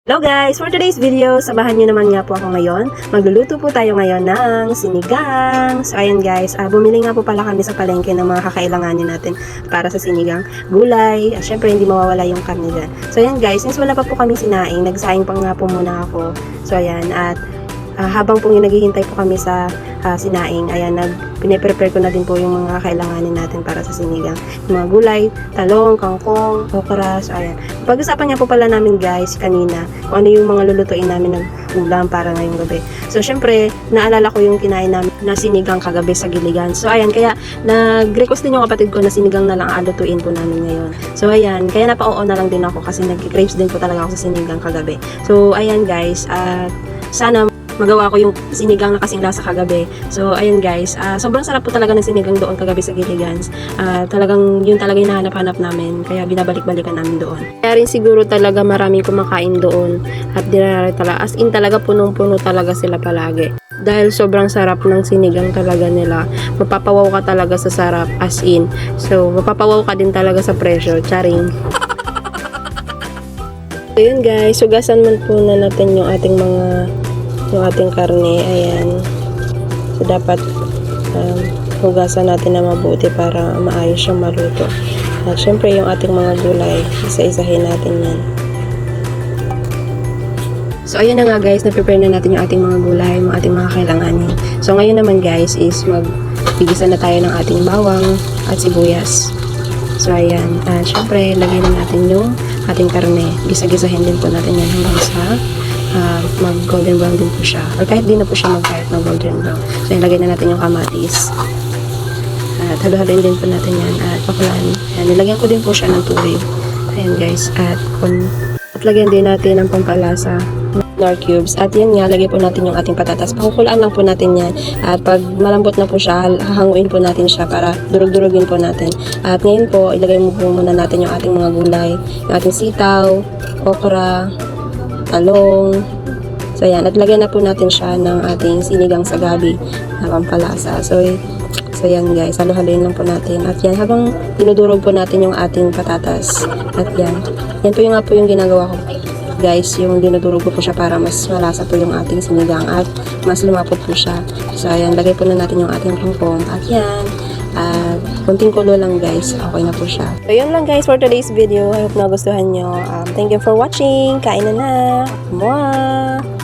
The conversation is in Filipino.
Hello guys! For today's video, samahan nyo naman nga po ako ngayon. Magluluto po tayo ngayon ng sinigang. So ayan guys, bumili nga po pala kami sa palengke ng mga kakailanganin natin para sa sinigang. Gulay, syempre hindi mawawala yung karne dyan. So ayan guys, since wala pa po kami sinaing, nagsaing pa nga po muna ako. So ayan, at habang po naghihintay po kami sa sinaing, ayan, pine-prepare ko na din po yung mga kailanganin natin para sa sinigang. Yung mga gulay, talong, kangkong, okra, so ayan. Pag-usapan niya po pala namin guys kanina kung ano yung mga lulutuin namin ng ulam para ngayong gabi. So syempre, naalala ko yung kinain namin na sinigang kagabi sa Giligan. So ayan, kaya nag-request din yung kapatid ko na sinigang na lang alutuin po namin ngayon. So ayan, kaya napa-oo na lang din ako kasi nag-craves din po talaga ako sa sinigang kagabi. So ayan guys, sana magawa ko yung sinigang na kasing lasa kagabi. So, ayun guys, sobrang sarap po talaga ng sinigang doon kagabi sa Giligans. Talagang, yun talaga yung nahanap-hanap namin. Kaya binabalik-balikan namin doon. Kaya rin siguro talaga maraming kumakain doon. At as in talaga punong-puno talaga sila palagi. Dahil sobrang sarap ng sinigang talaga nila. Mapapawaw ka talaga sa sarap, as in. So, mapapawaw ka din talaga sa presyo. Charing. So, yun guys, sugasan man po na natin yung ating karne, ayan. So, dapat hugasan natin na mabuti para maayos siyang maluto. At syempre, yung ating mga gulay, isa-isahin natin yan. So, ayan na nga guys, na-prepare na natin yung ating mga gulay, yung ating mga kailanganin. So, ngayon naman guys, is magbigisa na tayo ng ating bawang at sibuyas. So, ayan. Syempre, lagay na natin yung ating karne. Gisa-gisahin din po natin yan hanggang sa mag-golden brown din po siya. Or kahit di na po siya kahit mag-golden brown. So, ilagay na natin yung kamatis. At halo-haloin din po natin yan. At pakulaan. Ayan, nilagyan ko din po siya ng tubig. Ayan guys. At lagyan din natin ng pampalasa. Nor cubes. At yan nga, lagay po natin yung ating patatas. Pakukulaan lang po natin yan. At pag malambot na po siya, hahanguin po natin siya para durug-durugin po natin. At ngayon po, ilagay mo po muna natin yung ating mga gulay. Yung ating sitaw, okra, talong. So, ayan. At lagyan na po natin siya ng ating sinigang sa gabi na pampalasa. So, yan guys. Halo-haloin lang po natin. At yan, habang dinudurog po natin yung ating patatas. At yan. Yan po yung ginagawa ko guys. Yung dinudurog ko po siya para mas malasa po yung ating sinigang. At mas lumapot po siya. So, ayan. Lagay po na natin yung ating kangkong. At yan. At kunting kulo lang guys, okay na po siya. So yun lang guys for today's video. I hope nagustuhan nyo. Thank you for watching. Kain na na. Mwah!